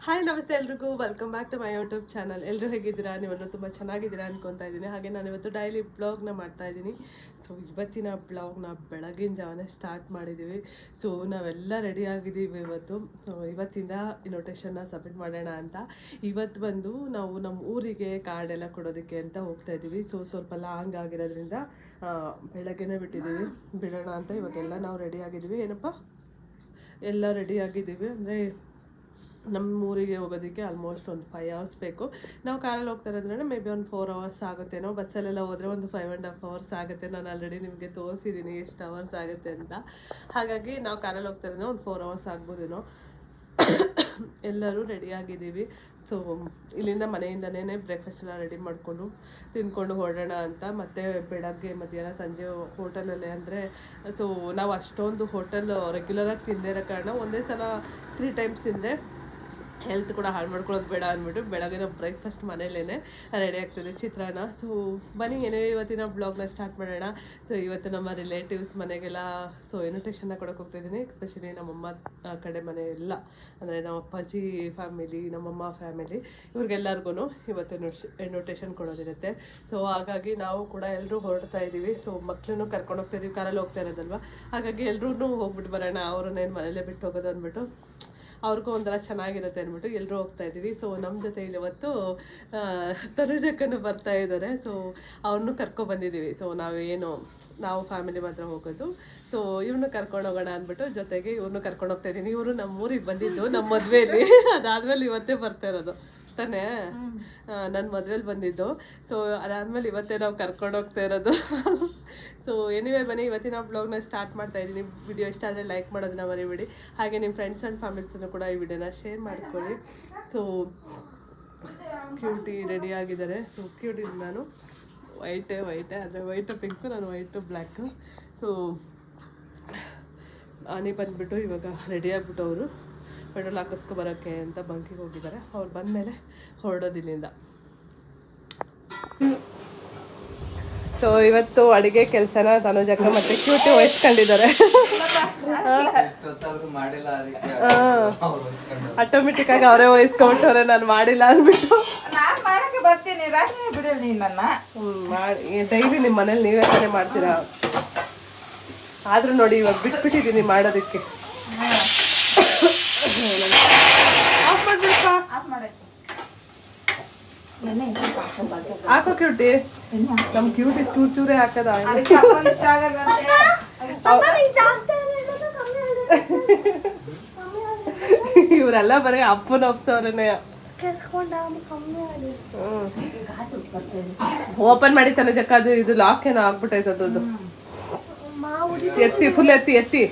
Hi ನಮಸ್ತೆ ಎಲ್ರಿಗೂ welcome back to my YouTube channel. ಎಲ್ಲರೂ ಹೇಗಿದ್ದೀರಾ? ನೀವೆಲ್ಲರೂ ತುಂಬ ಚೆನ್ನಾಗಿದ್ದೀರಾ ಅನ್ಕೊತಾ ಇದ್ದೀನಿ. ಹಾಗೆ ನಾನು ಇವತ್ತು ಡೈಲಿ ಬ್ಲಾಗ್ನ ಮಾಡ್ತಾ ಇದ್ದೀನಿ. ಸೊ ಇವತ್ತಿನ ಬ್ಲಾಗ್ನ ಬೆಳಗಿನ ಜಾವನೇ ಸ್ಟಾರ್ಟ್ ಮಾಡಿದ್ದೀವಿ. ಸೊ ನಾವೆಲ್ಲ ರೆಡಿ ಆಗಿದ್ದೀವಿ ಇವತ್ತು. ಸೊ ಇವತ್ತಿಂದ ಇನ್ವಿಟೇಷನ್ನ ಸಬ್ಮಿಟ್ ಮಾಡೋಣ ಅಂತ. ಇವತ್ತು ಬಂದು ನಾವು ನಮ್ಮ ಊರಿಗೆ ಕಾರ್ಡೆಲ್ಲ ಕೊಡೋದಕ್ಕೆ ಅಂತ ಹೋಗ್ತಾ ಇದ್ದೀವಿ. ಸೊ ಸ್ವಲ್ಪ ಲಾಂಗ್ ಆಗಿರೋದ್ರಿಂದ ಬೆಳಗ್ಗೆನೇ ಬಿಡೋಣ ಅಂತ ಇವತ್ತೆಲ್ಲ ನಾವು ರೆಡಿ ಆಗಿದ್ದೀವಿ. ಏನಪ್ಪ ಎಲ್ಲ ರೆಡಿ ಆಗಿದ್ದೀವಿ. ಅಂದರೆ ನಮ್ಮ ಊರಿಗೆ ಹೋಗೋದಕ್ಕೆ ಆಲ್ಮೋಸ್ಟ್ ಒಂದು 5 hours ಬೇಕು. ನಾವು ಕಾರಲ್ಲಿ ಹೋಗ್ತಾ ಇರೋದ್ರಿಂದ ಮೇ ಬಿ ಒಂದು 4 hours ಆಗುತ್ತೇನೋ. ಬಸ್ಸಲ್ಲೆಲ್ಲ ಹೋದರೆ ಒಂದು 5.5 hours ಆಗುತ್ತೆ. ನಾನು ಆಲ್ರೆಡಿ ನಿಮಗೆ ತೋರಿಸಿದ್ದೀನಿ ಎಷ್ಟು ಅವರ್ಸ್ ಆಗುತ್ತೆ ಅಂತ. ಹಾಗಾಗಿ ನಾವು ಕಾರಲ್ಲಿ ಹೋಗ್ತಾ ಇರೋದ್ರಿಂದ ಒಂದು 4 hours ಆಗ್ಬೋದೇನೋ. ಎಲ್ಲರೂ ರೆಡಿಯಾಗಿದ್ದೀವಿ. ಸೊ ಇಲ್ಲಿಂದ ಮನೆಯಿಂದನೇ ಬ್ರೇಕ್ಫಾಸ್ಟ್ ಎಲ್ಲ ರೆಡಿ ಮಾಡಿಕೊಂಡು ತಿಂದ್ಕೊಂಡು ಹೊರಡೋಣ ಅಂತ. ಮತ್ತು ಬೆಳಗ್ಗೆ ಮಧ್ಯಾಹ್ನ ಸಂಜೆ ಹೋಟೆಲಲ್ಲೇ ಅಂದರೆ ಸೊ ನಾವು ಅಷ್ಟೊಂದು ಹೋಟೆಲ್ ರೆಗ್ಯುಲರಾಗಿ ತಿಂದೇ ಇರೋ ಕಾರಣ ಒಂದೇ ಸಲ 3 times ತಿಂದರೆ ಹೆಲ್ತ್ ಕೂಡ ಹಾಳು ಮಾಡ್ಕೊಳ್ಳೋದು ಬೇಡ ಅಂದ್ಬಿಟ್ಟು ಬೆಳಗಿನ ಬ್ರೇಕ್ಫಾಸ್ಟ್ ಮನೇಲೇ ರೆಡಿ ಆಗ್ತದೆ ಚಿತ್ರಾನ್ನ. ಸೊ ಬನ್ನಿ ಏನೇ ಇವತ್ತಿನ ಬ್ಲಾಗ್ನ ಸ್ಟಾರ್ಟ್ ಮಾಡೋಣ. ಸೊ ಇವತ್ತು ನಮ್ಮ ರಿಲೇಟಿವ್ಸ್ ಮನೆಗೆಲ್ಲ ಸೊ ಇನ್ವಿಟೇಷನ್ನ ಕೊಡೋಕೆ ಹೋಗ್ತಾಯಿದ್ದೀನಿ. ಎಸ್ಪೆಷಲಿ ನಮ್ಮಮ್ಮ ಕಡೆ ಮನೆ ಎಲ್ಲ ಅಂದರೆ ನಮ್ಮ ಅಪ್ಪಾಜಿ ಫ್ಯಾಮಿಲಿ, ನಮ್ಮಮ್ಮ ಫ್ಯಾಮಿಲಿ, ಇವ್ರಿಗೆಲ್ಲರಿಗೂ ಇವತ್ತು ಇನ್ವಿಟೇಷನ್ ಕೊಡೋದಿರುತ್ತೆ. ಸೊ ಹಾಗಾಗಿ ನಾವು ಕೂಡ ಎಲ್ಲರೂ ಹೊರಡ್ತಾ ಇದ್ದೀವಿ. ಸೊ ಮಕ್ಕಳನ್ನು ಕರ್ಕೊಂಡು ಹೋಗ್ತಾ ಇದ್ದೀವಿ, ಕಾರಲ್ಲಿ ಹೋಗ್ತಾ ಇರೋದಲ್ವ. ಹಾಗಾಗಿ ಎಲ್ಲರೂ ಹೋಗ್ಬಿಟ್ಟು ಬರೋಣ, ಅವ್ರನ್ನೇನು ಮನೇಲೇ ಬಿಟ್ಟು ಹೋಗೋದು ಅಂದ್ಬಿಟ್ಟು ಅವ್ರಿಗೂ ಒಂಥರ ಚೆನ್ನಾಗಿರುತ್ತೆ ಅಂದ್ಬಿಟ್ಟು ಎಲ್ಲರೂ ಹೋಗ್ತಾ ಇದ್ದೀವಿ. ಸೊ ನಮ್ಮ ಜೊತೆ ಇವತ್ತು ತನುಜಕ್ಕನ್ನು ಬರ್ತಾ ಇದ್ದಾರೆ. ಸೊ ಅವ್ರನ್ನೂ ಕರ್ಕೊಬಂದಿದ್ದೀವಿ. ಸೊ ನಾವು ಫ್ಯಾಮಿಲಿ ಮಾತ್ರ ಹೋಗೋದು. ಸೊ ಇವ್ರನ್ನೂ ಕರ್ಕೊಂಡು ಹೋಗೋಣ ಅಂದ್ಬಿಟ್ಟು ಜೊತೆಗೆ ಇವ್ರನ್ನೂ ಕರ್ಕೊಂಡು ಹೋಗ್ತಾ ಇದ್ದೀನಿ. ಇವರು ನಮ್ಮ ಊರಿಗೆ ಬಂದಿದ್ದು ನಮ್ಮ ಮದುವೆಯಲ್ಲಿ, ಅದಾದಮೇಲೆ ಇವತ್ತೇ ಬರ್ತಾ ಇರೋದು ತಾನೇ. ನನ್ನ ಮದುವೆಲಿ ಬಂದಿದ್ದು. ಸೊ ಅದಾದಮೇಲೆ ಇವತ್ತೇ ನಾವು ಕರ್ಕೊಂಡು ಹೋಗ್ತಾ ಇರೋದು. ಸೊ ಎನಿವೇ ಬನ್ನಿ ಇವತ್ತಿನ ಬ್ಲಾಗ್ನ ಸ್ಟಾರ್ಟ್ ಮಾಡ್ತಾ ಇದ್ದೀನಿ. ವಿಡಿಯೋ ಇಷ್ಟ ಆದರೆ ಲೈಕ್ ಮಾಡೋದನ್ನ ಮರಿಬೇಡಿ. ಹಾಗೆ ನಿಮ್ಮ ಫ್ರೆಂಡ್ಸ್ ಆ್ಯಂಡ್ ಫ್ಯಾಮಿಲಿಸನ್ನು ಕೂಡ ಈ ವಿಡಿಯೋನ ಶೇರ್ ಮಾಡ್ಕೊಳ್ಳಿ. ಸೊ ಕ್ಯೂಟಿ ರೆಡಿ ಆಗಿದ್ದಾರೆ. ಸೊ ಕ್ಯೂಟಿ ನಾನು ವೈಟೇ ಅಂದರೆ ವೈಟು ಪಿಂಕು, ನಾನು ವೈಟು ಬ್ಲ್ಯಾಕು. ಸೊ ಆನೆ ಬಂದುಬಿಟ್ಟು ಇವಾಗ ರೆಡಿ ಆಗಿಬಿಟ್ಟು ಅವರು ಪೆಟ್ರೋಲ್ ಹಾಕಿಸ್ಕೊಬರೋಕ್ಕೆ ಅಂತ ಬಂಕಿಗೆ ಹೋಗಿದ್ದಾರೆ. ಅವ್ರು ಬಂದಮೇಲೆ ಹೊರಡೋದಿಲ್ಲಿಂದ. ಸೊ ಇವತ್ತು ಅಡುಗೆ ಕೆಲಸನ ತನುಜಕ್ಕ ಮತ್ತು ಕ್ಯೂಟಿ ವಹಿಸ್ಕೊಂಡಿದ್ದಾರೆ. ಆಟೋಮೆಟಿಕ್ ಆಗಿ ಅವರೇ ವಹಿಸ್ಕೊಂಡ್ಬಿಟ್ಟವ್ರೆ, ನಾನು ಮಾಡಿಲ್ಲ ಅಂದ್ಬಿಟ್ಟು. ಡೈಲಿ ನಿಮ್ಮ ಮನೇಲಿ ನೀವೇ ತಾನೇ ಮಾಡ್ತೀರಾ. ಆದರೂ ನೋಡಿ ಇವಾಗ ಬಿಟ್ಬಿಟ್ಟಿದ್ದೀನಿ ಮಾಡೋದಕ್ಕೆ. ಹಾಕೋ ಕ್ಯೂಟಿ. ನಮ್ ಕ್ಯೂಟಿ ಚೂರೇ ಹಾಕದ. ಇವರೆಲ್ಲ ಬರೀ ಅಪ್ಪನ ಒಪ್ಸವ್ರನ್ನೇ. ಓಪನ್ ಮಾಡಿ ತನಜಕ್ಕ, ಅದು ಇದು ಲಾಕ್ ಏನೋ ಆಗ್ಬಿಟ್ಟೈತೆ ಅದೊಂದು. ಎತ್ತಿ ಫುಲ್ ಎತ್ತಿ.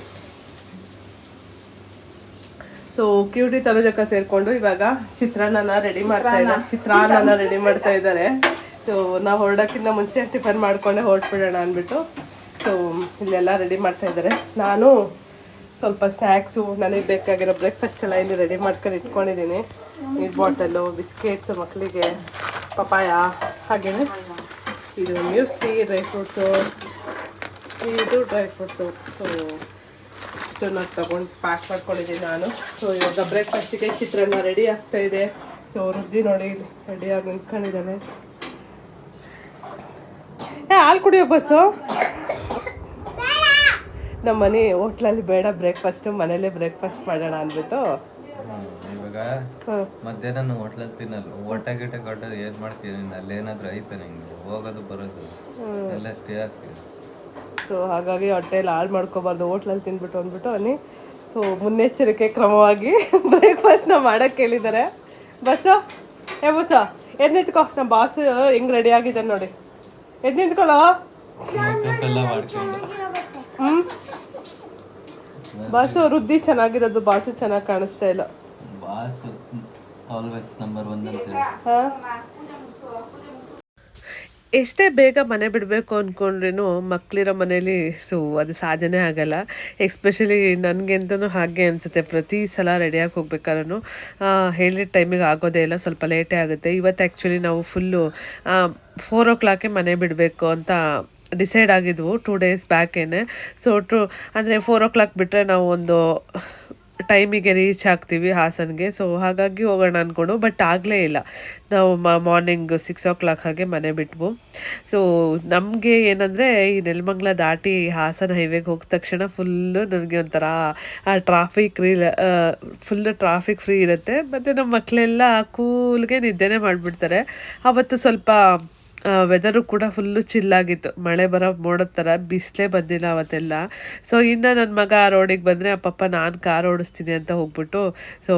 ಸೊ ಕ್ಯೂಟಿ ತನುಜಕ್ಕ ಸೇರ್ಕೊಂಡು ಇವಾಗ ಚಿತ್ರಾನ್ನ ರೆಡಿ ಮಾಡ್ತಾ ಇದ್ದಾರೆ. ಸೊ ನಾವು ಹೊರಡೋಕ್ಕಿಂತ ಮುಂಚೆ ಟಿಫನ್ ಮಾಡ್ಕೊಂಡೆ ಹೊರಟ್ಬಿಡೋಣ ಅಂದ್ಬಿಟ್ಟು ಸೊ ಇಲ್ಲೆಲ್ಲ ರೆಡಿ ಮಾಡ್ತಾ ಇದ್ದಾರೆ. ನಾನು ಸ್ವಲ್ಪ ಸ್ನ್ಯಾಕ್ಸು, ನನಗೆ ಬೇಕಾಗಿರೋ ಬ್ರೇಕ್ಫಾಸ್ಟ್ ಎಲ್ಲ ಇಲ್ಲಿ ರೆಡಿ ಮಾಡ್ಕೊಂಡು ಇಟ್ಕೊಂಡಿದ್ದೀನಿ. ನೀರು ಬಾಟಲು, ಬಿಸ್ಕೆಟ್ಸು ಮಕ್ಕಳಿಗೆ, ಪಪಾಯ, ಹಾಗೆಯೇ ಇದು ಮ್ಯೂಸ್ಲಿ, ಡ್ರೈ ಫ್ರೂಟ್ಸು, ಇದು ಡ್ರೈ ಫ್ರೂಟ್ಸು. ಸೊ ಇಷ್ಟನ್ನು ತಗೊಂಡು ಪ್ಯಾಕ್ ಮಾಡ್ಕೊಂಡಿದ್ದೀನಿ ನಾನು. ಸೊ ಇವಾಗ ಬ್ರೇಕ್ಫಾಸ್ಟಿಗೆ ಚಿತ್ರಾನ್ನ ರೆಡಿ ಆಗ್ತಾ ಇದೆ. ಸೊ ರುದ್ದಿ ನೋಡಿ ರೆಡಿಯಾಗಿ ನಿಂತ್ಕೊಂಡಿದ್ದಾನೆ. ಹಾಲು ಕುಡಿಯೋ ಬಸ್ಸು. ನಮ್ಮ ಮನೆ ಹೋಟ್ಲಲ್ಲಿ ಬೇಡ ಬ್ರೇಕ್ಫಾಸ್ಟು, ಮನೇಲೇ ಬ್ರೇಕ್ಫಾಸ್ಟ್ ಮಾಡೋಣ ಅಂದ್ಬಿಟ್ಟು ಇವಾಗ ಮಧ್ಯಾಹ್ನ ಹೋಟ್ಲಲ್ಲಿ ತಿನ್ನಲ್ಲ. ಊಟ ಗಿಟ ಕೊಟ್ಟೋದು ಏನು ಮಾಡ್ತೀವಿ? ಅಲ್ಲೇನಾದ್ರೂ ಐತೆ ನಿಂಗೆ ಹೋಗೋದು ಬರೋದು ಎಲ್ಲ ಸ್ಟೇ ಆಗ್ತೀವಿ. ಸೊ ಹಾಗಾಗಿ ಹೊಟ್ಟೆಯಲ್ಲಿ ಹಾಳು ಮಾಡ್ಕೋಬಾರ್ದು, ಹೋಟ್ಲಲ್ಲಿ ತಿಂದ್ಬಿಟ್ಟು ಅಂದ್ಬಿಟ್ಟು ಅನ್ನಿ. ಸೊ ಮುನ್ನೆಚ್ಚರಿಕೆ ಕ್ರಮವಾಗಿ ಬ್ರೇಕ್ಫಾಸ್ಟ್ನ ಮಾಡೋಕ್ಕೆ ಹೇಳಿದ್ದಾರೆ. ಬಸ್ಸು ಎದ್ದು ನಿಂತ್ಕೋ. ನಮ್ಮ ಬಾಸ್ ಹೆಂಗೆ ರೆಡಿ ಆಗಿದ್ದಾನೆ ನೋಡಿ, ಎದ್ದು ನಿಂತ್ಕೊಳ್ಳೋ. ಬಾಸು ರುದ್ದಿ ಚೆನ್ನಾಗಿರೋದು, ಬಾಸು ಚೆನ್ನಾಗಿ ಕಾಣಿಸ್ತಾ ಇಲ್ಲ. ಎಷ್ಟೇ ಬೇಗ ಮನೆ ಬಿಡಬೇಕು ಅಂದ್ಕೊಂಡ್ರೂ ಮಕ್ಕಳಿರೋ ಮನೇಲಿ ಸೊ ಅದು ಸಾಧನೆ ಆಗಲ್ಲ. ಎಸ್ಪೆಷಲಿ ನನಗಂತೂ ಹಾಗೆ ಅನಿಸುತ್ತೆ. ಪ್ರತಿ ಸಲ ರೆಡಿಯಾಗಿ ಹೋಗ್ಬೇಕಾದ್ರೂ ಹೇಳಿದ ಟೈಮಿಗೆ ಆಗೋದೇ ಇಲ್ಲ, ಸ್ವಲ್ಪ ಲೇಟೇ ಆಗುತ್ತೆ. ಇವತ್ತು ಆ್ಯಕ್ಚುಲಿ ನಾವು ಫುಲ್ಲು 4 o'clock ಮನೆ ಬಿಡಬೇಕು ಅಂತ ಡಿಸೈಡ್ ಆಗಿದ್ವು 2 days ಬ್ಯಾಕೇನೆ. ಸೊ ಅಂದರೆ 4 o'clock ಬಿಟ್ಟರೆ ನಾವು ಒಂದು ಟೈಮಿಗೆ ರೀಚ್ ಆಗ್ತೀವಿ ಹಾಸನ್ಗೆ. ಸೊ ಹಾಗಾಗಿ ಹೋಗೋಣ ಅಂದ್ಕೊಂಡು, ಬಟ್ ಆಗಲೇ ಇಲ್ಲ. ನಾವು ಮಾರ್ನಿಂಗ್ 6 o'clock ಹಾಗೆ ಮನೆ ಬಿಟ್ವು. ಸೊ ನಮಗೆ ಏನಂದರೆ ಈ ನೆಲಮಂಗಲ ದಾಟಿ ಹಾಸನ ಹೈವೇಗೆ ಹೋಗಿದ ತಕ್ಷಣ ಫುಲ್ಲು ನನಗೆ ಒಂಥರ ಫುಲ್ಲು ಟ್ರಾಫಿಕ್ ಫ್ರೀ ಇರುತ್ತೆ. ಮತ್ತು ನಮ್ಮ ಮಕ್ಕಳೆಲ್ಲ ಕೂಲ್ಗೆ ನಿದ್ದೆನೇ ಮಾಡಿಬಿಡ್ತಾರೆ. ಅವತ್ತು ಸ್ವಲ್ಪ ವೆದರು ಕೂಡ ಫುಲ್ಲು ಚಿಲ್ಲಾಗಿತ್ತು, ಮಳೆ ಬರೋ ಮೋಡದ ಥರ, ಬಿಸಿಲೇ ಬಂದಿಲ್ಲ ಅವತ್ತೆಲ್ಲ. ಸೊ ಇನ್ನು ನನ್ನ ಮಗ ರೋಡಿಗೆ ಬಂದರೆ ಅಪ್ಪಪ್ಪ ನಾನು ಕಾರ್ ಓಡಿಸ್ತೀನಿ ಅಂತ ಹೋಗ್ಬಿಟ್ಟು, ಸೊ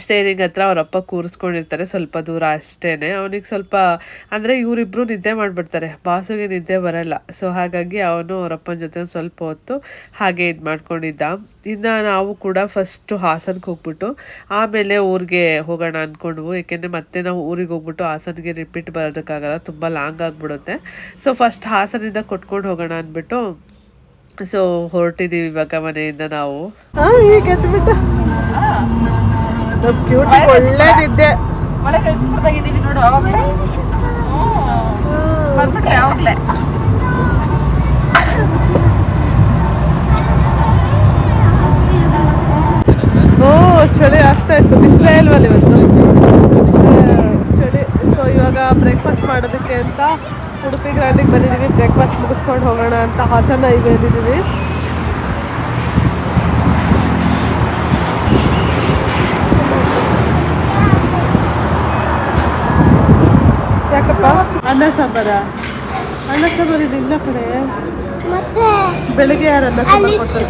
ಸ್ಟೇರಿಂಗ್ ಹತ್ರ ಅವರಪ್ಪ ಕೂರಿಸ್ಕೊಂಡಿರ್ತಾರೆ, ಸ್ವಲ್ಪ ದೂರ ಅಷ್ಟೇ. ಅವನಿಗೆ ಸ್ವಲ್ಪ ಅಂದರೆ ಇವರಿಬ್ಬರು ನಿದ್ದೆ ಮಾಡಿಬಿಡ್ತಾರೆ, ಬಾಸುಗೆ ನಿದ್ದೆ ಬರಲ್ಲ. ಸೊ ಹಾಗಾಗಿ ಅವನು ಅವರಪ್ಪನ ಜೊತೆ ಸ್ವಲ್ಪ ಹೊತ್ತು ಹಾಗೆ ಇದು ಮಾಡ್ಕೊಂಡಿದ್ದ. ಇನ್ನು ನಾವು ಕೂಡ ಫಸ್ಟು ಹಾಸನಕ್ಕೆ ಹೋಗ್ಬಿಟ್ಟು ಆಮೇಲೆ ಊರಿಗೆ ಹೋಗೋಣ ಅಂದ್ಕೊಂಡ್ವು. ಏಕೆಂದರೆ ಮತ್ತೆ ನಾವು ಊರಿಗೆ ಹೋಗ್ಬಿಟ್ಟು ಹಾಸನಿಗೆ ರಿಪೀಟ್ ಬರೋದಕ್ಕಾಗಲ್ಲ, ತುಂಬ ಲಾಂಗ್ ಆಗಿಬಿಡುತ್ತೆ. ಸೊ ಫಸ್ಟ್ ಹಾಸನಿಂದ ಕೊಟ್ಕೊಂಡು ಹೋಗೋಣ ಅಂದ್ಬಿಟ್ಟು ಸೊ ಹೊರಟಿದ್ದೀವಿ ಇವಾಗ ಮನೆಯಿಂದ ನಾವು. ಈಗ ಎದ್ಬಿಟ್ಟು ಒಳ್ಳೆ ನಿದ್ದೆ. ಮಳೆ ಕಳಿಸ್ಬಿಡ್ತಾಗಿದ್ದೀವಿ ನೋಡು, ಅವಾಗಲೇ ಬಂದ್ಬಿಟ್ರೆ ಅವಾಗಲೇ. ಚಳಿ ಆಗ್ತಾ ಇತ್ತು, ಬಿಸಿಲೇ ಇಲ್ವಲ್ಲ ಇವತ್ತು, ಚಳಿ. ಸೊ ಇವಾಗ ಬ್ರೇಕ್ಫಾಸ್ಟ್ ಮಾಡೋದಕ್ಕೆ ಅಂತ ಉಡುಪಿ ಗ್ರ್ಯಾಂಡಿಗೆ ಬಂದಿದ್ದೀವಿ. ಬ್ರೇಕ್ಫಾಸ್ಟ್ ಮುಗಿಸ್ಕೊಂಡು ಹೋಗೋಣ ಅಂತ ಹಾಸನ ಈಗ ಬಂದಿದ್ದೀವಿ. ಯಾಕಪ್ಪ ಅನ್ನ ಸಾಂಬಾರ? ಅನ್ನ ಸಾಂಬಾರು ಇಲ್ಲ ಕಡೆ. ಮತ್ತೆ ಬೆಳಿಗ್ಗೆ ಯಾರು ಅನ್ನ ಸಾಂಬಾರು ಕೊಡ್ತಾರೆ?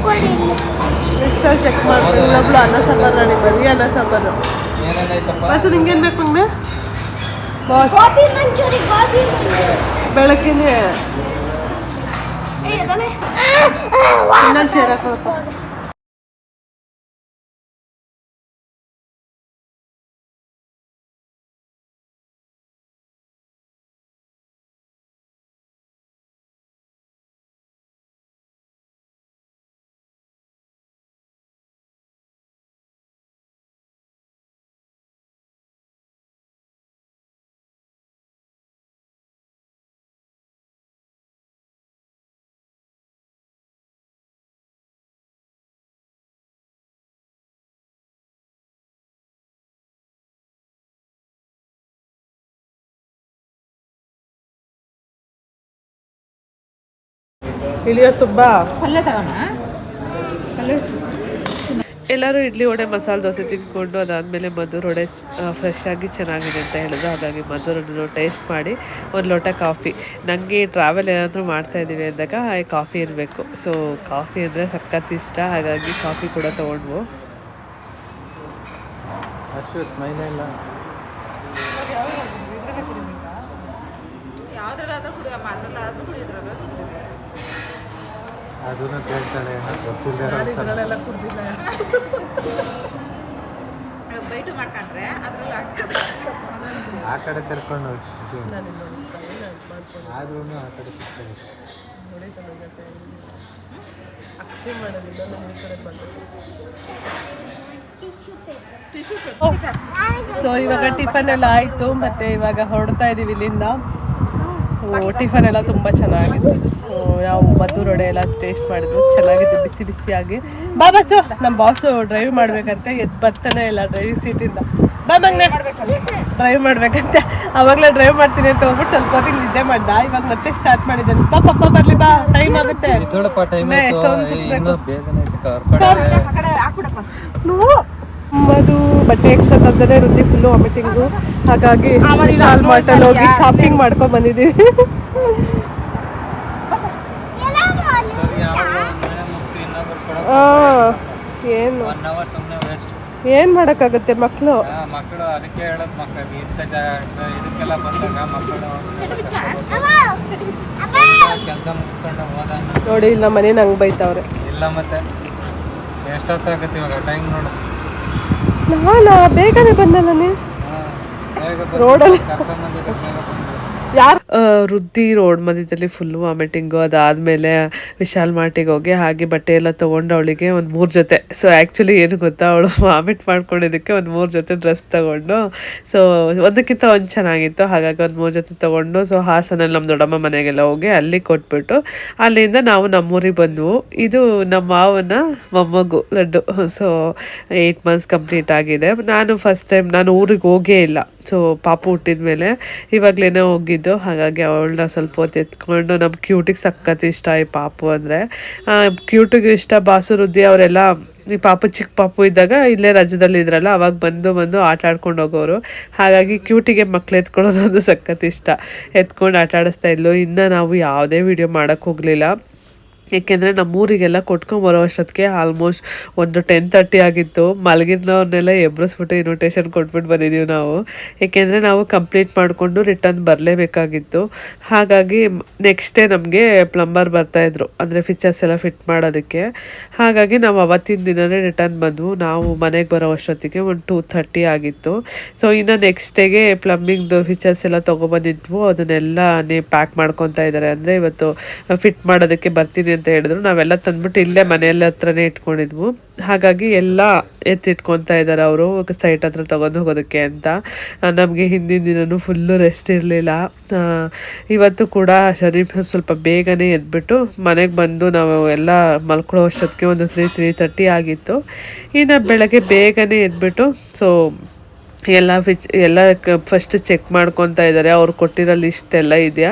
ಲಿಸ್ಟಲ್ಲಿ ಚೆಕ್ ಮಾಡ್ತಾರೆ. ಇನ್ನೊಬ್ಳು ಅನ್ನ ಸಾಂಬಾರು ನನಗೆ ಬರೀ ಅನ್ನ ಸಾಂಬಾರು. ಬಸ್ ನಿಂಗೇನು ಬೇಕು ನಿಮಗೆ? ಬಾಸ್ ಗೋಬಿ ಮಂಚೂರಿ ಬೆಳಗ್ಗೆನೆ ಇನ್ನೊಂದು ಸೇರಕ್ಕಪ್ಪ. ಇಳಿಯೋ ಸುಬ್ಬ ಪಲ್ಯ ತಗೋಣ. ಪಲ್ಯ ಎಲ್ಲರೂ ಇಡ್ಲಿ ವಡೆ ಮಸಾಲೆ ದೋಸೆ ತಿಂದ್ಕೊಂಡು ಅದಾದಮೇಲೆ ಮಧುರ್ ವಡೆ ಫ್ರೆಶ್ ಆಗಿ ಚೆನ್ನಾಗಿದೆ ಅಂತ ಹೇಳಿದ್ರು. ಹಾಗಾಗಿ ಮಧುರನ್ನು ಟೇಸ್ಟ್ ಮಾಡಿ ಒಂದು ಲೋಟ ಕಾಫಿ. ನನಗೆ ಟ್ರಾವೆಲ್ ಏನಾದರೂ ಮಾಡ್ತಾಯಿದ್ದೀವಿ ಅಂದಾಗ ಕಾಫಿ ಇರಬೇಕು. ಸೊ ಕಾಫಿ ಅಂದರೆ ಸಖತ್ ಇಷ್ಟ, ಹಾಗಾಗಿ ಕಾಫಿ ಕೂಡ ತೊಗೊಂಡ್ವು. ಯಾವ್ದ್ರಲ್ಲಾದ್ರೂ ಕುಡಿಯಮ್ಮ, ಅದ್ರಲ್ಲಾದ್ರೂ ಕುಡಿಯೋದ್ರಲ್ಲ ಅದನ್ನು ಕೇಳ್ತಾಳೆ, ಗೊತ್ತಿಲ್ಲ. ಬೈಟು ಮಾಡ್ಕೊಂಡ್ರೆ ಅದ್ರಲ್ಲಿ ಆ ಕಡೆ ಕರ್ಕೊಂಡು ಆದ್ರೂ ಆ ಕಡೆ ಸೊ ಇವಾಗ ಟಿಫನ್ ಎಲ್ಲ ಆಯಿತು, ಮತ್ತು ಇವಾಗ ಹೊರಡ್ತಾ ಇದ್ದೀವಿ ಇಲ್ಲಿಂದ. ಟಿಫನ್ ಎಲ್ಲ ತುಂಬ ಚೆನ್ನಾಗಿತ್ತು. ನಾವು ಮಧುರ್ ವಡೆ ಎಲ್ಲ ಟೇಸ್ಟ್ ಮಾಡಿದ್ವಿ, ಚೆನ್ನಾಗಿತ್ತು ಬಿಸಿ ಬಿಸಿಯಾಗಿ. ಬಾ ಬಸ್ಸು, ನಮ್ಮ ಬಾಸು ಡ್ರೈವ್ ಮಾಡ್ಬೇಕಂತೆ, ಎದ್ದು ಬರ್ತಾನೆ ಇಲ್ಲ ಡ್ರೈವಿಂಗ್ ಸೀಟಿಂದ. ಬಾ ಮಗನೇ ಡ್ರೈವ್ ಮಾಡ್ಬೇಕಂತೆ. ಅವಾಗಲೇ ಡ್ರೈವ್ ಮಾಡ್ತೀನಿ ಅಂತ ಹೋಗ್ಬಿಟ್ಟು ಸ್ವಲ್ಪ ಹೊತ್ತಿಗೆ ನಿದ್ದೆ ಮಾಡ್ದ. ಇವಾಗ ಮತ್ತೆ ಸ್ಟಾರ್ಟ್ ಮಾಡಿದ್ದಾನೆ. ಪಪ್ಪ ಬರಲಿ ಬಾ, ಟೈಮ್ ಆಗುತ್ತೆ. ಮದು ಬಟ್ಟೆ ಎಕ್ಸ್ಟ್ರಾ ತಂದರೆ ವೃದ್ಧಿ ಫುಲ್ಲು ವಾಮಿಟಿಂಗು, ಹಾಗಾಗಿ ವಿಶಾಲ್ ಮಾರ್ಟಲ್ಲಿ ಹೋಗಿ ಶಾಪಿಂಗ್ ಮಾಡ್ಕೊಂಡು ಬಂದಿದ್ದೀವಿ. ಏನು ಏನು ಮಾಡೋಕ್ಕಾಗುತ್ತೆ ಮಕ್ಕಳು. ಅದಕ್ಕೆ ಹೇಳೋದು, ಮಕ್ಕಳಿಗೆ ಇದಕ್ಕೆಲ್ಲ ಬಂದಾಗ ಮಕ್ಕಳು ಕೆಲಸ ಮುಗಿಸ್ಕೊಂಡು ಹೋದ ನೋಡಿ, ಇಲ್ಲ ಮನೇನ ಹಂಗೆ ಬೈತಾವ್ರೆ. ಇಲ್ಲ ಮತ್ತೆ ಎಷ್ಟೊತ್ತಾಗತ್ತೆ ಇವಾಗ ಟೈಮ್ ನೋಡು. ಬೇಗನೆ ಬಂದಲ್ಲ ನೀ ರೋಡಲ್ಲಿ. ವೃದ್ಧಿ ರೋಡ್ ಮಧ್ಯದಲ್ಲಿ ಫುಲ್ಲು ವಾಮಿಟಿಂಗು. ಅದಾದಮೇಲೆ ವಿಶಾಲ್ ಮಾರ್ಟಿಗೆ ಹೋಗಿ ಹಾಗೆ ಬಟ್ಟೆ ಎಲ್ಲ ತೊಗೊಂಡು ಅವಳಿಗೆ ಒಂದು 3 ಜೊತೆ. ಸೊ ಆ್ಯಕ್ಚುಲಿ ಏನು ಗೊತ್ತಾ, ಅವಳು ವಾಮಿಟ್ ಮಾಡ್ಕೊಂಡಿದ್ದಕ್ಕೆ ಒಂದು 3 ಜೊತೆ ಡ್ರೆಸ್ ತೊಗೊಂಡು, ಸೊ ಒಂದಕ್ಕಿಂತ ಒಂದು ಚೆನ್ನಾಗಿತ್ತು, ಹಾಗಾಗಿ ಒಂದು 3 ಜೊತೆ ತೊಗೊಂಡು ಸೊ ಹಾಸನಲ್ಲಿ ನಮ್ಮ ದೊಡ್ಡಮ್ಮ ಮನೆಗೆಲ್ಲ ಹೋಗಿ ಅಲ್ಲಿ ಕೊಟ್ಬಿಟ್ಟು ಅಲ್ಲಿಂದ ನಾವು ನಮ್ಮೂರಿಗೆ ಬಂದವು. ಇದು ನಮ್ಮ ಮಾವನ ಮೊಮ್ಮಗು ಲಡ್ಡು. ಸೊ 8 ಮಂತ್ಸ್ ಕಂಪ್ಲೀಟ್ ಆಗಿದೆ. ನಾನು ಫಸ್ಟ್ ಟೈಮ್ ನಾನು ಊರಿಗೆ ಹೋಗೇ ಇಲ್ಲ. ಸೊ ಪಾಪು ಹುಟ್ಟಿದ ಮೇಲೆ ಇವಾಗಲೇ ಹೋಗಿದ್ದು, ಹಾಗಾಗಿ ಅವಳನ್ನ ಸ್ವಲ್ಪ ಹೊತ್ತು ಎತ್ಕೊಂಡು ನಮ್ಮ ಕ್ಯೂಟಿಗೆ ಸಖತ್ ಇಷ್ಟ ಈ ಪಾಪು ಅಂದರೆ. ಕ್ಯೂಟಿಗೆ ಇಷ್ಟ. ಬಾಸು ವೃದ್ಧಿ ಅವರೆಲ್ಲ ಈ ಪಾಪು ಚಿಕ್ಕ ಪಾಪು ಇದ್ದಾಗ ಇಲ್ಲೇ ರಾಜ್ಯದಲ್ಲಿ ಇದ್ರಲ್ಲ, ಅವಾಗ ಬಂದು ಆಟ ಆಡ್ಕೊಂಡು ಹೋಗೋರು. ಹಾಗಾಗಿ ಕ್ಯೂಟಿಗೆ ಮಕ್ಳು ಎತ್ಕೊಳ್ಳೋದೊಂದು ಸಖತ್ ಇಷ್ಟ. ಎತ್ಕೊಂಡು ಆಟ ಆಡಿಸ್ತಾ ಇದ್ಲು. ಇನ್ನು ನಾವು ಯಾವುದೇ ವಿಡಿಯೋ ಮಾಡೋಕ್ಕೆ ಹೋಗಲಿಲ್ಲ, ಏಕೆಂದರೆ ನಮ್ಮೂರಿಗೆಲ್ಲ ಕೊಟ್ಕೊಂಬರೋ ಅಷ್ಟೊತ್ತಿಗೆ ಆಲ್ಮೋಸ್ಟ್ ಒಂದು 10:30 ಆಗಿತ್ತು. ಮಲಗಿರೋರ್ನೆಲ್ಲ ಎಬ್ಬಿಸ್ಬಿಟ್ಟು ಇನ್ವಿಟೇಷನ್ ಕೊಟ್ಬಿಟ್ಟು ಬಂದಿದ್ದೀವಿ ನಾವು, ಏಕೆಂದರೆ ನಾವು ಕಂಪ್ಲೀಟ್ ಮಾಡಿಕೊಂಡು ರಿಟರ್ನ್ ಬರಲೇಬೇಕಾಗಿತ್ತು. ಹಾಗಾಗಿ ನೆಕ್ಸ್ಟ್ ಡೇ ನಮಗೆ ಪ್ಲಂಬರ್ ಬರ್ತಾಯಿದ್ರು, ಅಂದರೆ ಫಿಚರ್ಸ್ ಎಲ್ಲ ಫಿಟ್ ಮಾಡೋದಕ್ಕೆ. ಹಾಗಾಗಿ ನಾವು ಅವತ್ತಿನ ದಿನವೇ ರಿಟರ್ನ್ ಬಂದವು. ನಾವು ಮನೆಗೆ ಬರೋ ಅಷ್ಟೊತ್ತಿಗೆ ಒಂದು 2:30 ಆಗಿತ್ತು. ಸೊ ಇನ್ನು ನೆಕ್ಸ್ಟ್ ಡೇಗೆ ಪ್ಲಂಬಿಂಗ್ದು ಫಿಚರ್ಸ್ ಎಲ್ಲ ತೊಗೊಬಂದಿದ್ವು. ಅದನ್ನೆಲ್ಲ ಪ್ಯಾಕ್ ಮಾಡ್ಕೊತಾ ಇದ್ದಾರೆ. ಅಂದರೆ ಇವತ್ತು ಫಿಟ್ ಮಾಡೋದಕ್ಕೆ ಬರ್ತೀನಿ ಅಂತ ಹೇಳಿದ್ರು. ನಾವೆಲ್ಲ ತಂದ್ಬಿಟ್ಟು ಇಲ್ಲೇ ಮನೆಯಲ್ಲ ಹತ್ರನೇ ಇಟ್ಕೊಂಡಿದ್ವು. ಹಾಗಾಗಿ ಎಲ್ಲ ಎತ್ತಿಟ್ಕೊತಾ ಇದ್ದಾರೆ ಅವರು ಸೈಟ್ ಹತ್ರ ತೊಗೊಂಡು ಹೋಗೋದಕ್ಕೆ ಅಂತ. ನಮಗೆ ಹಿಂದಿನ ದಿನವೂ ಫುಲ್ಲು ರೆಸ್ಟ್ ಇರಲಿಲ್ಲ. ಇವತ್ತು ಕೂಡ ಶನಿ ಸ್ವಲ್ಪ ಬೇಗನೆ ಎದ್ಬಿಟ್ಟು ಮನೆಗೆ ಬಂದು ನಾವು ಎಲ್ಲ ಮಲ್ಕೊಳ್ಳೋ ಅಷ್ಟೊತ್ತಿಗೆ ಒಂದು 3:30 ಆಗಿತ್ತು. ಇನ್ನು ಬೆಳಗ್ಗೆ ಬೇಗನೆ ಎದ್ಬಿಟ್ಟು ಸೊ ಎಲ್ಲ ಫಸ್ಟ್ ಚೆಕ್ ಮಾಡ್ಕೊತಾ ಇದ್ದಾರೆ. ಅವ್ರು ಕೊಟ್ಟಿರೋ ಲಿಸ್ಟ್ ಎಲ್ಲ ಇದೆಯಾ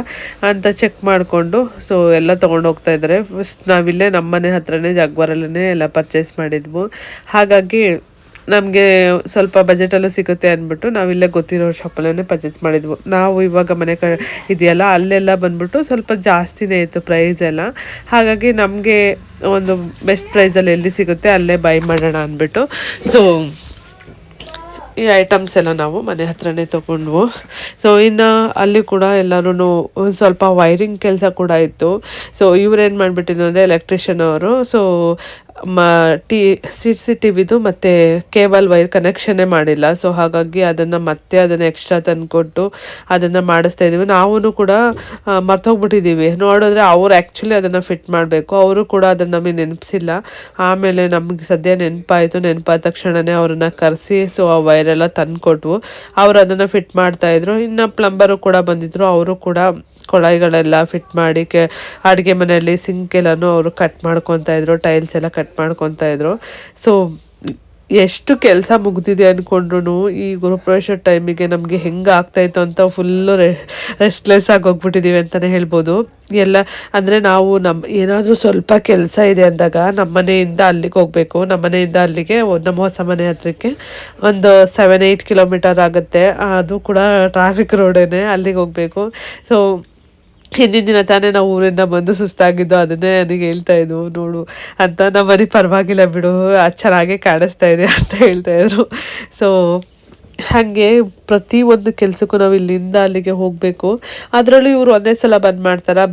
ಅಂತ ಚೆಕ್ ಮಾಡಿಕೊಂಡು ಸೊ ಎಲ್ಲ ತೊಗೊಂಡು ಹೋಗ್ತಾ ಇದ್ದಾರೆ. ಫಸ್ಟ್ ನಾವಿಲ್ಲೇ ನಮ್ಮನೆ ಹತ್ರನೇ ಜಾಗ್ವಾರಲ್ಲೇ ಎಲ್ಲ ಪರ್ಚೇಸ್ ಮಾಡಿದ್ವು. ಹಾಗಾಗಿ ನಮಗೆ ಸ್ವಲ್ಪ ಬಜೆಟಲ್ಲೂ ಸಿಗುತ್ತೆ ಅಂದ್ಬಿಟ್ಟು ನಾವಿಲ್ಲೇ ಗೊತ್ತಿರೋ ಶಾಪಲ್ಲೇ ಪರ್ಚೇಸ್ ಮಾಡಿದ್ವು. ನಾವು ಇವಾಗ ಮನೆ ಇದೆಯಲ್ಲ ಅಲ್ಲೆಲ್ಲ ಬಂದ್ಬಿಟ್ಟು ಸ್ವಲ್ಪ ಜಾಸ್ತಿನೇ ಇತ್ತು ಪ್ರೈಸ್ ಎಲ್ಲ. ಹಾಗಾಗಿ ನಮಗೆ ಒಂದು ಬೆಸ್ಟ್ ಪ್ರೈಸಲ್ಲಿ ಎಲ್ಲಿ ಸಿಗುತ್ತೆ ಅಲ್ಲೇ ಬೈ ಮಾಡೋಣ ಅಂದ್ಬಿಟ್ಟು ಸೊ ಈ ಐಟಮ್ಸ್ ಎಲ್ಲ ನಾವು ಮನೆ ಹತ್ರನೇ ತೊಗೊಂಡ್ವು. ಸೊ ಇನ್ನು ಅಲ್ಲಿ ಕೂಡ ಎಲ್ಲರೂ ಸ್ವಲ್ಪ ವೈರಿಂಗ್ ಕೆಲಸ ಕೂಡ ಇತ್ತು. ಸೊ ಇವ್ರೇನು ಮಾಡಿಬಿಟ್ಟಿದ್ರು ಅಂದರೆ ಎಲೆಕ್ಟ್ರಿಷಿಯನ್ ಅವರು ಸೊ CCTVದು ಮತ್ತು ಕೇಬಲ್ ವೈರ್ ಕನೆಕ್ಷನ್ನೇ ಮಾಡಿಲ್ಲ. ಸೊ ಹಾಗಾಗಿ ಅದನ್ನು ಎಕ್ಸ್ಟ್ರಾ ತಂದುಕೊಟ್ಟು ಅದನ್ನು ಮಾಡಿಸ್ತಾ ಇದ್ದೀವಿ. ನಾವು ಕೂಡ ಮರ್ತೋಗ್ಬಿಟ್ಟಿದ್ದೀವಿ. ನೋಡಿದ್ರೆ ಅವ್ರು ಆ್ಯಕ್ಚುಲಿ ಅದನ್ನು ಫಿಟ್ ಮಾಡಬೇಕು. ಅವರು ಕೂಡ ಅದನ್ನು ನಮಗೆ ನೆನಪಿಸಿಲ್ಲ. ಆಮೇಲೆ ನಮಗೆ ಸದ್ಯ ನೆನಪಾದ ತಕ್ಷಣವೇ ಅವ್ರನ್ನ ಕರೆಸಿ ಸೊ ಆ ವೈರೆಲ್ಲ ತಂದುಕೊಟ್ವು. ಅವರು ಅದನ್ನು ಫಿಟ್ ಮಾಡ್ತಾಯಿದ್ರು. ಇನ್ನು ಪ್ಲಂಬರು ಕೂಡ ಬಂದಿದ್ದರು. ಅವರು ಕೂಡ ಕೊಳಾಯಿಗಳೆಲ್ಲ ಫಿಟ್ ಮಾಡಿ ಅಡುಗೆ ಮನೆಯಲ್ಲಿ ಸಿಂಕ್ ಎಲ್ಲನೂ ಅವರು ಕಟ್ ಮಾಡ್ಕೊತಾ ಇದ್ರು, ಟೈಲ್ಸ್ ಎಲ್ಲ ಕಟ್ ಮಾಡ್ಕೊತಾ ಇದ್ರು. ಸೊ ಎಷ್ಟು ಕೆಲಸ ಮುಗ್ದಿದೆ ಅಂದ್ಕೊಂಡ್ರು ಈ ಗೃಹಪ್ರವೇಶ ಟೈಮಿಗೆ ನಮಗೆ ಹೆಂಗೆ ಆಗ್ತಾಯಿತ್ತು ಅಂತ ಫುಲ್ಲು ರೆಸ್ಟ್ಲೆಸ್ ಆಗಿ ಹೋಗ್ಬಿಟ್ಟಿದ್ದೀವಿ ಅಂತಲೇ ಹೇಳ್ಬೋದು. ಎಲ್ಲ ಅಂದರೆ ನಾವು ಏನಾದರೂ ಸ್ವಲ್ಪ ಕೆಲಸ ಇದೆ ಅಂದಾಗ ನಮ್ಮ ಮನೆಯಿಂದ ಅಲ್ಲಿಗೆ ಹೋಗಬೇಕು. ನಮ್ಮ ಮನೆಯಿಂದ ಅಲ್ಲಿಗೆ ನಮ್ಮ ಹೊಸ ಮನೆ ಹತ್ರಕ್ಕೆ ಒಂದು 7-8 ಕಿಲೋಮೀಟರ್ ಆಗುತ್ತೆ. ಅದು ಕೂಡ ಟ್ರಾಫಿಕ್ ರೋಡೇನೆ, ಅಲ್ಲಿಗೆ ಹೋಗಬೇಕು. ಸೊ ಹಿಂದಿನ ದಿನ ತಾನೇ ನಾವು ಊರಿಂದ ಬಂದು ಸುಸ್ತಾಗಿದ್ದು, ಅದನ್ನೇ ನನಗೆ ಹೇಳ್ತಾ ಇದ್ವು ನೋಡು ಅಂತ. ನಮ್ಮ ಮನೆ ಪರವಾಗಿಲ್ಲ ಬಿಡು, ಅದು ಚೆನ್ನಾಗೇ ಕಾಣಿಸ್ತಾ ಇದೆ ಅಂತ ಹೇಳ್ತಾಯಿದ್ರು. ಸೊ ಹಾಗೆ ಪ್ರತಿಯೊಂದು ಕೆಲಸಕ್ಕೂ ನಾವು ಇಲ್ಲಿಂದ ಅಲ್ಲಿಗೆ ಹೋಗಬೇಕು. ಅದರಲ್ಲೂ ಇವರು ಒಂದೇ ಸಲ ಬಂದ್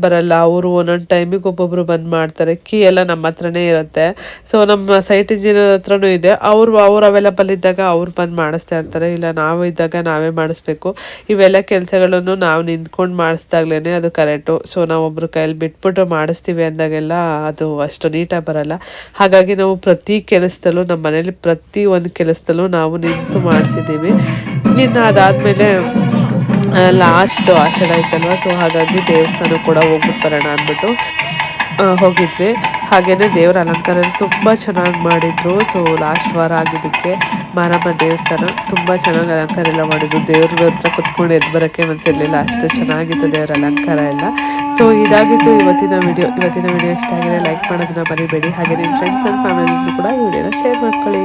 ಬರಲ್ಲ. ಅವರು ಒಂದೊಂದು ಟೈಮಿಗೆ ಒಬ್ಬೊಬ್ಬರು ಬಂದ್ ಮಾಡ್ತಾರೆ. ಕೀ ಎಲ್ಲ ನಮ್ಮ ಹತ್ರನೇ ಇರುತ್ತೆ. ಸೊ ನಮ್ಮ ಸೈಟ್ ಇಂಜಿನಿಯರ್ ಹತ್ರನೂ ಇದೆ. ಅವ್ರು ಅವೈಲೇಬಲ್ ಇದ್ದಾಗ ಅವ್ರು ಬಂದು ಮಾಡಿಸ್ತಾ ಇರ್ತಾರೆ, ಇಲ್ಲ ನಾವು ಇದ್ದಾಗ ನಾವೇ ಮಾಡಿಸ್ಬೇಕು. ಇವೆಲ್ಲ ಕೆಲಸಗಳನ್ನು ನಾವು ನಿಂತ್ಕೊಂಡು ಮಾಡಿಸ್ದಾಗ್ಲೇ ಅದು ಕರೆಕ್ಟು. ಸೊ ನಾವು ಒಬ್ರು ಕೈಯಲ್ಲಿ ಬಿಟ್ಬಿಟ್ಟು ಮಾಡಿಸ್ತೀವಿ ಅಂದಾಗೆಲ್ಲ ಅದು ಅಷ್ಟು ನೀಟಾಗಿ ಬರಲ್ಲ. ಹಾಗಾಗಿ ನಾವು ಪ್ರತಿ ಕೆಲಸದಲ್ಲೂ ನಮ್ಮ ಮನೇಲಿ ಪ್ರತಿ ಒಂದು ಕೆಲಸದಲ್ಲೂ ನಾವು ನಿಂತು ಮಾಡಿಸಿದ್ದೀವಿ. ಇನ್ನು ಅದಾದಮೇಲೆ ಲಾಸ್ಟ್ ಆಷಾಢ ಆಯ್ತಲ್ವ, ಸೊ ಹಾಗಾಗಿ ದೇವಸ್ಥಾನ ಕೂಡ ಹೋಗ್ಬಿಟ್ಟು ಬರೋಣ ಅಂದ್ಬಿಟ್ಟು ಹೋಗಿದ್ವಿ. ಹಾಗೆಯೇ ದೇವರ ಅಲಂಕಾರ ತುಂಬ ಚೆನ್ನಾಗಿ ಮಾಡಿದರು. ಸೊ ಲಾಸ್ಟ್ ವಾರ ಆಗಿದ್ದಕ್ಕೆ ಮಾರಮ್ಮ ದೇವಸ್ಥಾನ ತುಂಬ ಚೆನ್ನಾಗಿ ಅಲಂಕಾರ ಎಲ್ಲ ಮಾಡಿದ್ರು. ದೇವ್ರ ಹತ್ರ ಕುತ್ಕೊಂಡು ಎದ್ದು ಬರೋಕ್ಕೆ ಮನಸ್ಸಿರಲಿಲ್ಲ, ಅಷ್ಟು ಚೆನ್ನಾಗಿತ್ತು ದೇವರ ಅಲಂಕಾರ ಎಲ್ಲ. ಸೊ ಇದಾಗಿತ್ತು ಇವತ್ತಿನ ವಿಡಿಯೋ ಇಷ್ಟ ಆಗಿದ್ರೆ ಲೈಕ್ ಮಾಡೋದನ್ನ ಮರಿಬೇಡಿ. ಹಾಗೆ ನಿಮ್ಮ ಫ್ರೆಂಡ್ಸ್ ಆ್ಯಂಡ್ ಫ್ಯಾಮಿಲಿಗೂ ಕೂಡ ಈ ವಿಡಿಯೋನ ಶೇರ್ ಮಾಡ್ಕೊಳ್ಳಿ.